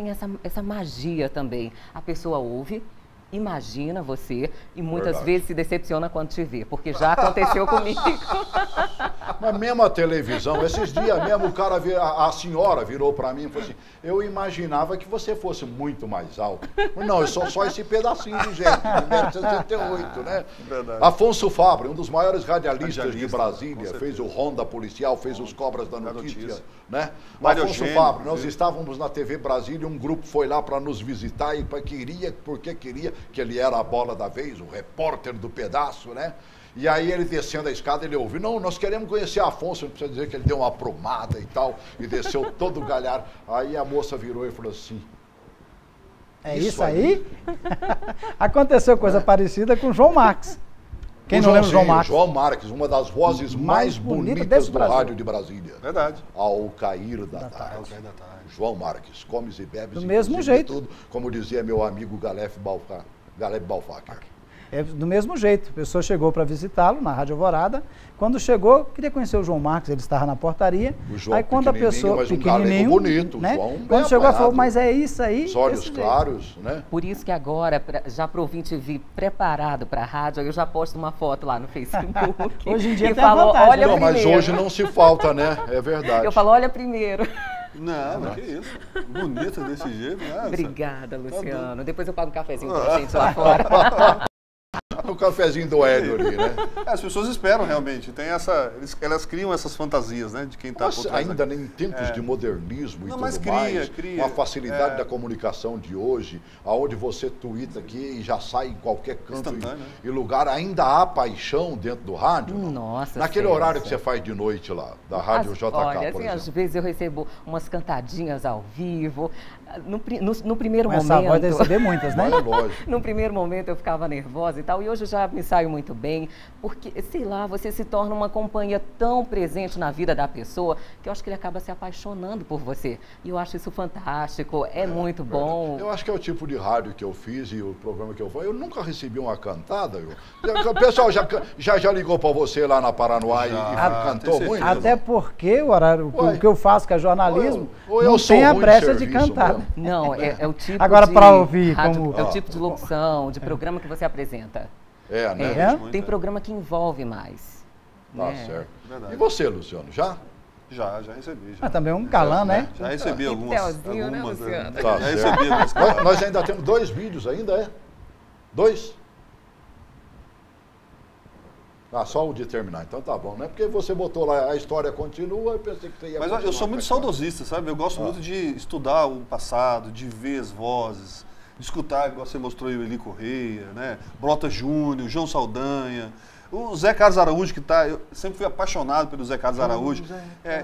essa magia também. A pessoa ouve, imagina você e muitas vezes se decepciona quando te vê, porque já aconteceu comigo. Mas mesmo a televisão, esses dias mesmo, o cara, a senhora virou pra mim e falou assim, eu imaginava que você fosse muito mais alto. Não, eu sou só esse pedacinho de gente, 1,68 m, né? Verdade. Afonso Fabre, um dos maiores radialistas de Brasília, fez o Ronda Policial, fez os Cobras da Notícia, né? Mário Afonso Eugênio, Fabre, nós estávamos na TV Brasília, um grupo foi lá para nos visitar e porque queria, que ele era a bola da vez, o repórter do pedaço, né? E aí ele descendo a escada, ele ouviu, não, nós queremos conhecer Afonso, não precisa dizer que ele deu uma aprumada e tal, e desceu todo galhar. Aí a moça virou e falou assim... É isso aí? Aconteceu coisa parecida com o João Marques. Quem não lembra o João Marques? João Marques, uma das vozes mais bonitas do rádio de Brasília. Verdade. Ao cair da tarde. João Marques, comes e bebes. Do mesmo jeito. Tudo, como dizia meu amigo Galeb Balfacker. É do mesmo jeito. A pessoa chegou para visitá-lo na Rádio Alvorada. Quando chegou, queria conhecer o João Marques, ele estava na portaria. O João aí quando a pessoa, mas pequenininho, bonito, né? João Quando chegou, ela falou, mas é isso aí? Os olhos claros, né? Por isso que agora, já para o ouvinte vir preparado para a rádio, eu já posto uma foto lá no Facebook. Hoje em dia e tem falo, vantagem, olha não, primeiro. mas hoje não se falta, né? É verdade. Eu falo, olha primeiro. Não, mas que isso. Bonita desse jeito. Nossa. Obrigada, Luciano. Depois eu pago um cafezinho pra gente lá fora. O cafezinho do Hélio ali, né? As pessoas esperam realmente. Tem elas criam essas fantasias, né? De quem está por trás. Ainda em tempos de modernismo e tudo mais, cria. com a facilidade da comunicação de hoje, aonde você tuita aqui e já sai em qualquer canto e lugar, ainda há paixão dentro do rádio? Nossa, naquele horário que você faz de noite lá, da Rádio JK, olha, por assim, exemplo. às vezes eu recebo umas cantadinhas ao vivo. No primeiro Mas momento... essa voz deve receber muitas, né? No primeiro momento eu ficava nervosa e tal, e hoje eu já me saio muito bem, porque, sei lá, você se torna uma companhia tão presente na vida da pessoa, que eu acho que ele acaba se apaixonando por você. E eu acho isso fantástico, é muito bom. Eu acho que é o tipo de rádio que eu fiz e o programa que eu faço. Eu nunca recebi uma cantada. O pessoal já ligou para você lá na Paranoá e cantou muito? Até porque o horário, o que eu faço, que é jornalismo, ou eu não sou tem a ruim de brecha de serviço cantar. mesmo. Não, é o tipo Agora, de... para ouvir rádio, como... É o tipo de locução, de programa que você apresenta. Né? Tem programa que envolve mais. Tá certo. Verdade. E você, Luciano, já? Já recebi. Já. Mas também é um galã, né? Já recebi algumas. Né, Luciano? Tá já recebi algumas. Nós ainda temos 2 vídeos ainda, é? 2? Ah, só o de terminar, então tá bom, né? Porque você botou lá, a história continua, eu pensei que você ia... Mas eu sou muito saudosista, sabe? Eu gosto muito de estudar o passado, de ver as vozes, de escutar, igual você mostrou aí o Eli Correia, né? Brota Júnior, João Saldanha, o Zé Carlos Araújo, que tá... Eu sempre fui apaixonado pelo Zé Carlos Araújo.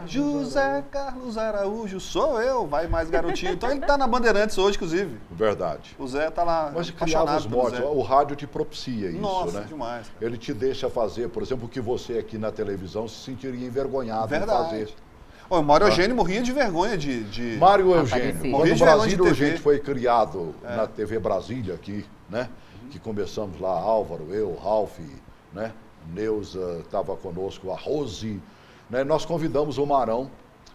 José Carlos Araújo, sou eu, vai mais garotinho. Então ele tá na Bandeirantes hoje, inclusive. Verdade. O Zé tá lá. Mas criava os modos, o rádio te propicia isso, Nossa, né? Demais. Cara. Ele te deixa fazer, por exemplo, o que você aqui na televisão se sentiria envergonhado de fazer. O Mário Eugênio morria de vergonha de... Mário Eugênio. Quando o Brasília Urgente foi criado na TV Brasília aqui, né? Que começamos lá, Álvaro, eu, Ralf, né? Neuza, estava conosco, a Rose, né? Nós convidamos o Marão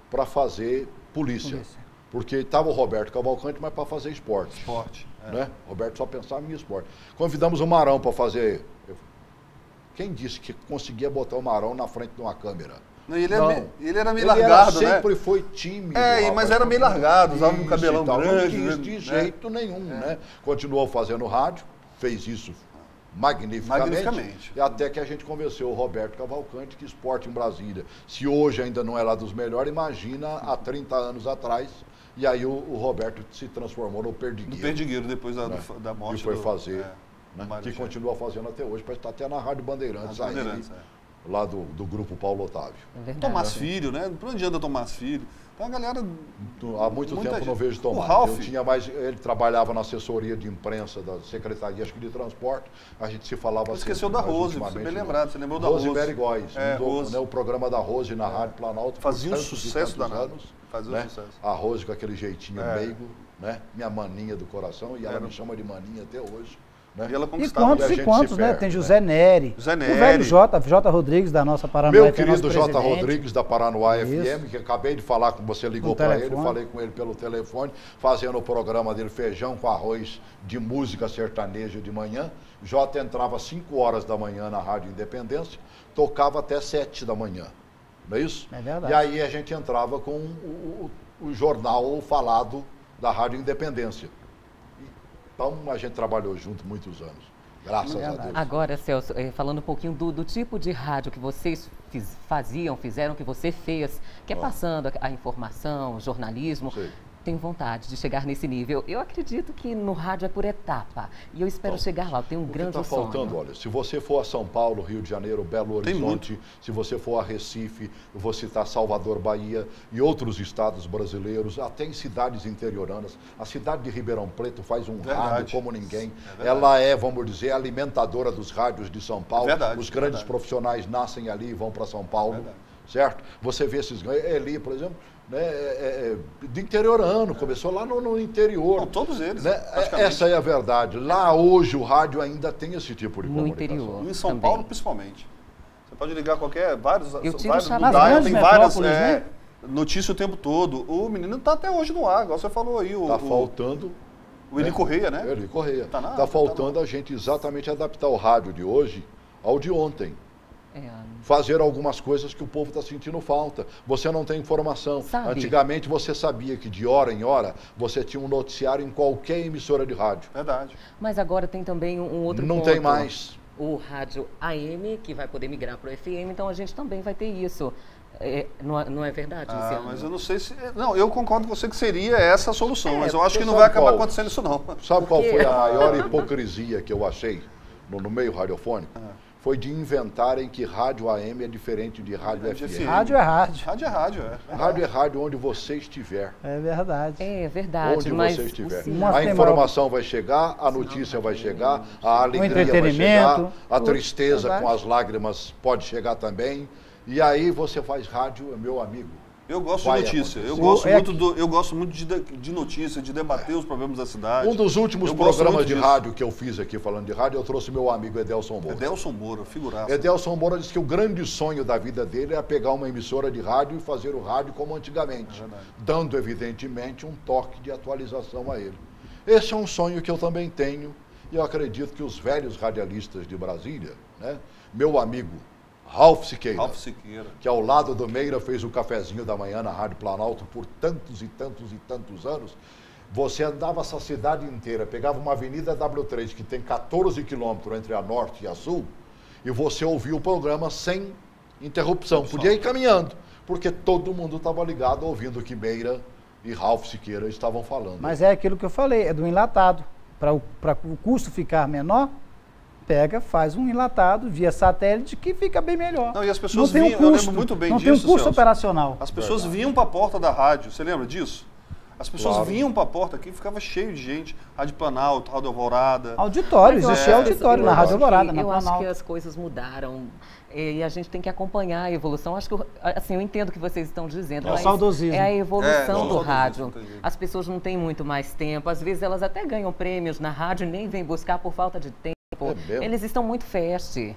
para fazer polícia. Porque estava o Roberto Cavalcante, mas para fazer esporte. Né? Roberto só pensava em esporte. Convidamos o Marão para fazer... Quem disse que conseguia botar o Marão na frente de uma câmera? Ele era meio largado, né? Sempre foi tímido. Mas era meio largado, usava um cabelão grande. Não quis de jeito nenhum, né? Continuou fazendo rádio, fez isso magnificamente. E até que a gente convenceu o Roberto Cavalcante que esporte em Brasília, se hoje ainda não é lá dos melhores, imagina há 30 anos atrás. E aí o Roberto se transformou no Perdigueiro. No Perdigueiro, depois da morte. E foi fazer, que continua fazendo até hoje, parece que está até na Rádio Bandeirantes, lá do grupo Paulo Otávio. Tomás Filho, né? Por onde anda Tomás Filho? Então a galera... Há muito tempo não vejo Tomás. O Ralf. Ele trabalhava na assessoria de imprensa da Secretaria, acho que de Transporte. A gente se falava assim. Esqueceu da Rose, você bem lembrado. Você lembrou da Rose? Rose Berigóis. O programa da Rose na Rádio Planalto. Fazia um sucesso danado. Fazia um sucesso. A Rose com aquele jeitinho meigo, né? Minha maninha do coração. E ela me chama de maninha até hoje. Né? E ela quantos, né? Tem José Nery, o velho J Rodrigues da nossa Paranoá. Meu querido J Rodrigues da Paranoá FM, que acabei de falar com você, ligou para ele, falei com ele pelo telefone, fazendo o programa dele, feijão com arroz de música sertaneja de manhã. J entrava às 5 horas da manhã na Rádio Independência, tocava até 7 da manhã, não é isso? É verdade. E aí a gente entrava com o jornal falado da Rádio Independência. Então, a gente trabalhou junto muitos anos, graças a Deus. Agora, Celso, falando um pouquinho do tipo de rádio que vocês fizeram, que você fez, que é passando a informação, jornalismo, tenho vontade de chegar nesse nível. Eu acredito que no rádio é por etapa, e eu espero chegar lá, eu tenho um grande sonho. O que está faltando, olha, se você for a São Paulo, Rio de Janeiro, Belo Horizonte, se você for a Recife, eu vou citar Salvador, Bahia e outros estados brasileiros, até em cidades interioranas, a cidade de Ribeirão Preto faz um rádio como ninguém. Ela é, vamos dizer, alimentadora dos rádios de São Paulo. Os grandes profissionais nascem ali e vão para São Paulo, certo? Você vê esses... Eli, por exemplo... de interiorano, começou lá no interior. Não, todos eles. Né? Essa é a verdade. Lá hoje o rádio ainda tem esse tipo de comunicação. Interior. Em São Paulo, principalmente. Você pode ligar vários lugares, tem várias notícias o tempo todo. O menino está até hoje no ar, igual você falou aí. Está faltando. O Eli Correia, né? Eli Correia. Está faltando a gente exatamente adaptar o rádio de hoje ao de ontem. Fazer algumas coisas que o povo está sentindo falta. Você não tem informação. Antigamente você sabia que de hora em hora você tinha um noticiário em qualquer emissora de rádio. Verdade. Mas agora tem também um outro ponto. Não tem mais. O rádio AM, que vai poder migrar para o FM, então a gente também vai ter isso. Não é verdade, Luciano? Mas eu não sei se... Não, eu concordo com você que seria essa a solução, mas eu acho que não vai acabar acontecendo isso não. Sabe qual foi a maior hipocrisia que eu achei no meio radiofônico? Foi de inventarem que rádio AM é diferente de rádio FM. Rádio é rádio. Rádio é rádio, Rádio é rádio onde você estiver. É verdade. É verdade. Onde mas você estiver. A informação vai chegar, a notícia vai chegar, a alegria vai chegar, a tristeza com as lágrimas pode chegar também. E aí você faz rádio, meu amigo. Eu gosto de notícia. Eu gosto muito de notícia, de debater os problemas da cidade. Um dos últimos programas de rádio que eu fiz aqui, falando de rádio, eu trouxe meu amigo Edelson Moura. Edelson Moura, figuraça. Edelson Moura disse que o grande sonho da vida dele é pegar uma emissora de rádio e fazer o rádio como antigamente, dando, evidentemente, um toque de atualização a ele. Esse é um sonho que eu também tenho e eu acredito que os velhos radialistas de Brasília, né, meu amigo Ralf Siqueira, que ao lado do Meira fez o cafezinho da manhã na Rádio Planalto por tantos e tantos e tantos anos. Você andava essa cidade inteira, pegava uma avenida W3 que tem 14 quilômetros entre a norte e a sul, e você ouvia o programa sem interrupção. Podia ir caminhando, porque todo mundo estava ligado ouvindo o que Meira e Ralf Siqueira estavam falando. Mas é aquilo que eu falei, é do enlatado. Para o custo ficar menor, faz um enlatado via satélite que fica bem melhor. Não, e as pessoas vinham, eu lembro muito bem disso, não tem um custo operacional. As pessoas vinham para a porta da rádio, você lembra disso? As pessoas vinham para a porta aqui, ficava cheio de gente. Rádio Planalto, Rádio Alvorada. Auditório, existia auditório na Rádio Alvorada, na Planalto. Eu acho que as coisas mudaram e a gente tem que acompanhar a evolução. Acho que, assim, eu entendo o que vocês estão dizendo, mas é a evolução do rádio. As pessoas não têm muito mais tempo, às vezes elas até ganham prêmios na rádio e nem vêm buscar por falta de tempo. Eles estão muito fast.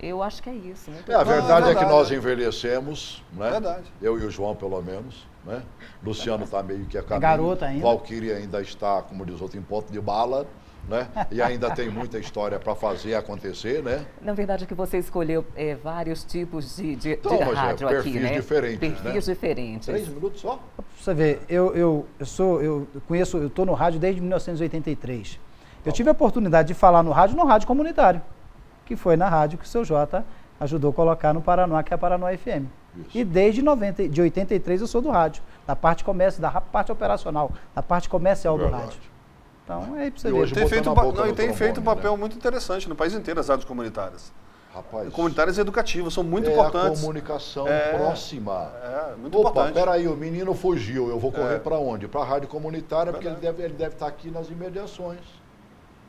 Eu acho que é isso. A verdade é que nós envelhecemos, né? Verdade. Eu e o João, pelo menos, né? Luciano está meio que a caminho. Garota ainda. Valquíria ainda está, como diz outro, em ponto de bala, né? E ainda tem muita história para fazer acontecer, né? Na verdade, que você escolheu vários tipos de então, rádio aqui, né? Perfis diferentes, perfis diferentes. 3 minutos só? Pra você ver, eu estou no rádio desde 1983. Eu tive a oportunidade de falar no rádio comunitário, que foi na rádio que o seu Jota ajudou a colocar no Paranoá, que é a Paranoá FM. Isso. E desde 83 eu sou do rádio, da parte comércio, da parte operacional, da parte comercial do rádio. Então, é aí pra você ver. Tem feito um papel muito interessante no país inteiro, as rádios comunitárias. Rapaz, comunitárias educativas são muito importantes. A comunicação próxima. Muito importante. Peraí, o menino fugiu, eu vou correr para onde? Para a rádio comunitária, porque ele deve estar aqui nas imediações.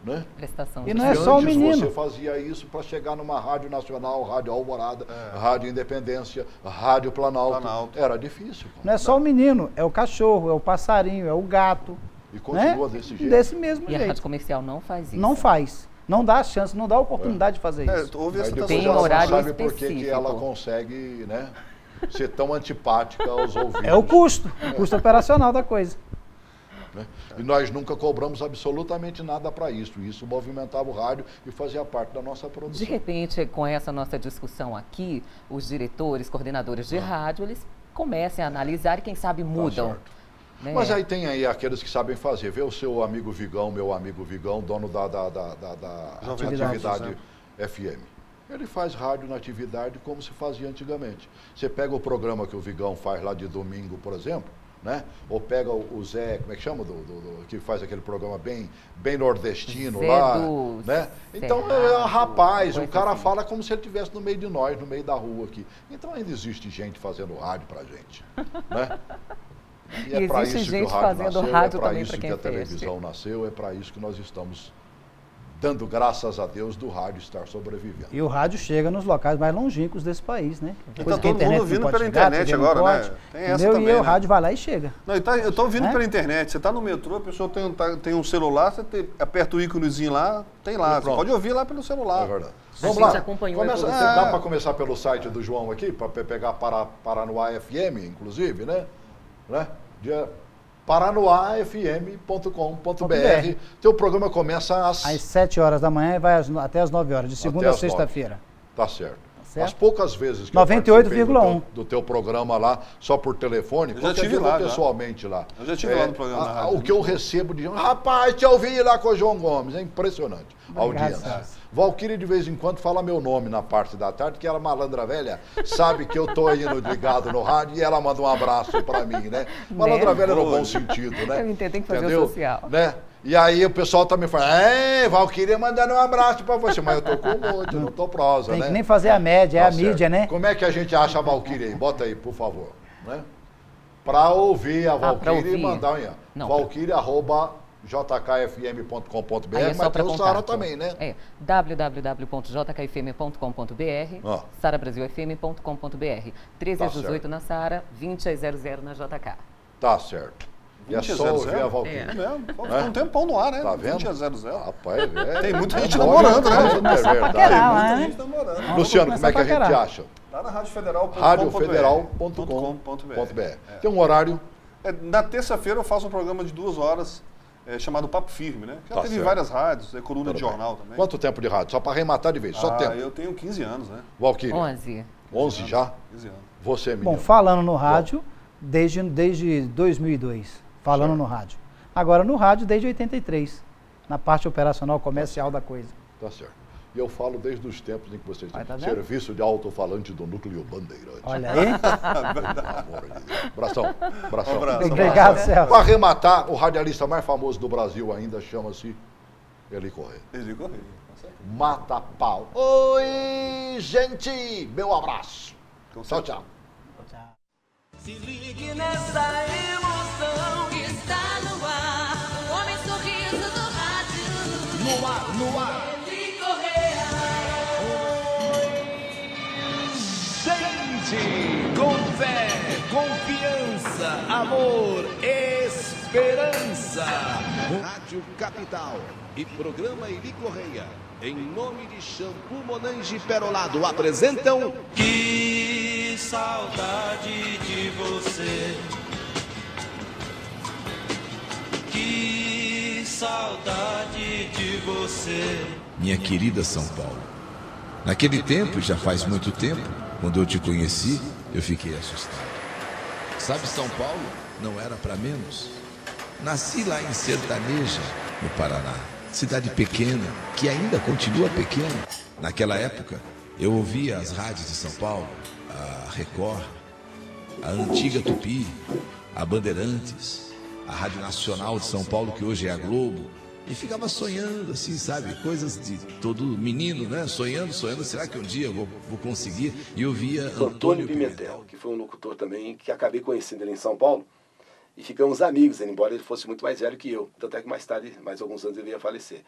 Né? Prestação. E não é só o menino. Você fazia isso para chegar numa rádio nacional, rádio Alvorada, rádio Independência, rádio Planalto. Era difícil. Não é só o menino, é o cachorro, é o passarinho, é o gato. E continua desse jeito. Desse mesmo jeito. E a rádio comercial não faz isso. Não faz. Não dá chance, não dá oportunidade de fazer isso. Tem um horário sabe específico. Por que ela consegue, né, ser tão antipática aos ouvintes. É o custo operacional da coisa. Né? E nós nunca cobramos absolutamente nada para isso. Isso movimentava o rádio e fazia parte da nossa produção. De repente, com essa nossa discussão aqui, os diretores, coordenadores de rádio, eles comecem a analisar e quem sabe mudam. Né? Mas aí tem aí aqueles que sabem fazer. Vê o seu amigo Vigão, meu amigo Vigão, dono da atividade FM. Ele faz rádio na atividade como se fazia antigamente. Você pega o programa que o Vigão faz lá de domingo, por exemplo, né? Ou pega o Zé, como é que chama, que faz aquele programa bem nordestino Zé lá, do né? Então, rapaz, o cara fala como se ele estivesse no meio de nós, no meio da rua aqui. Então ainda existe gente fazendo rádio pra gente, né? E é para isso que o rádio nasceu, é para isso que a televisão nasceu, é para isso que nós estamos dando graças a Deus do rádio estar sobrevivendo. E o rádio chega nos locais mais longínquos desse país, né? Está todo mundo ouvindo pela internet agora, né? Tem essa também, e o rádio vai lá e chega. Não, eu estou ouvindo pela internet. Você está no metrô, a pessoa tem um celular, você aperta o íconezinho lá, tem lá. Você pode ouvir lá pelo celular. É verdade. Vamos lá. Dá para começar pelo site do João aqui, para pegar Paranoá FM, inclusive, né? paranoafm.com.br. Teu programa começa às 7 horas da manhã e vai até às 9 horas, de segunda a sexta-feira. Tá certo. As poucas vezes que 98,1 do teu programa lá, só por telefone, eu já tive lá, pessoalmente lá. Eu já estive lá no programa. O que eu recebo de rapaz, te ouvi lá com o João Gomes, é impressionante a audiência. Valquíria de vez em quando fala meu nome na parte da tarde, que ela, malandra velha, sabe que eu tô indo ligado no rádio e ela manda um abraço pra mim, né? Malandra velha no bom sentido, né? Eu entendo, tem que fazer o social. Né? E aí o pessoal também fala, Valquíria mandando um abraço pra você, mas eu tô com um monte, eu não tô prosa, tem né? Tem que nem fazer a média, é a mídia, né? Como é que a gente acha a Valquíria aí? Bota aí, por favor, né? Pra ouvir a Valquíria e mandar aí, Valquíria@jkfm.com.br, mas tem o Sara também, né? www.jkfm.com.br, sarabrasilfm.com.br, 1318 na Sara, 2000 na JK. Tá certo. E é só ouvir a Valquíria. Ficou um tempão no ar, né? Tá vendo? 2000. Rapaz, tem muita gente namorando, né? É verdade. Muita gente namorando. Luciano, como é que a gente acha? Lá na radiofederal.com.br. radiofederal.com.br. Tem um horário? Na terça-feira eu faço um programa de 2 horas chamado Papo Firme, né? Já teve várias rádios, coluna de jornal também. Quanto tempo de rádio? Só para arrematar de vez, só tempo. Eu tenho 15 anos, né? Valquíria? 11 já? 15 anos. Você, menino? Bom, falando no rádio, desde 2002. Falando no rádio. Agora no rádio desde 83, na parte operacional comercial da coisa. Tá certo. E eu falo desde os tempos em que vocês têm serviço de alto-falante do Núcleo Bandeirante. Olha aí. Abração. Obrigado, Celso. Para arrematar, o radialista mais famoso do Brasil ainda chama-se Eli Corrêa. Eli Corrêa. Mata pau. Oi, gente. Meu abraço. Tchau, tchau. Se ligue nessa emoção que está no ar. O homem sorriso do rádio. No ar. Eli Corrêa. Gente, com fé, confiança, amor, esperança. Rádio Capital e programa Eli Corrêa, em nome de Shampoo Monange Perolado, apresentam... Que saudade de você. Que saudade de você. Minha querida São Paulo, naquele tempo, já faz muito tempo, quando eu te conheci, eu fiquei assustado. Sabe, São Paulo não era para menos. Nasci lá em Sertaneja, no Paraná, cidade pequena, que ainda continua pequena. Naquela época, eu ouvia as rádios de São Paulo, a Record, a antiga Tupi, a Bandeirantes, a Rádio Nacional de São Paulo, que hoje é a Globo, e ficava sonhando, assim, sabe, coisas de todo menino, né? Sonhando, será que um dia eu vou conseguir? E eu via Antônio Pimentel, que foi um locutor também, que acabei conhecendo ele em São Paulo, e ficamos amigos, embora ele fosse muito mais velho que eu, tanto é que mais tarde, mais alguns anos, ele ia falecer.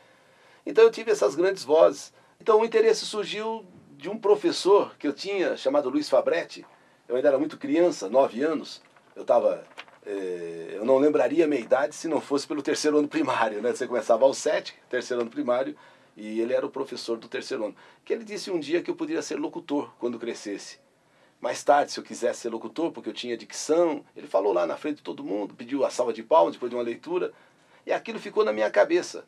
Então eu tive essas grandes vozes. Então o interesse surgiu de um professor que eu tinha, chamado Luiz Fabretti. Eu ainda era muito criança, 9 anos, eu não lembraria a minha idade se não fosse pelo 3º ano primário, né? Você começava aos 7, 3º ano primário, e ele era o professor do 3º ano. Que ele disse um dia que eu poderia ser locutor quando crescesse. Mais tarde, se eu quisesse ser locutor, porque eu tinha dicção, ele falou lá na frente de todo mundo, pediu a salva de palmas depois de uma leitura, e aquilo ficou na minha cabeça.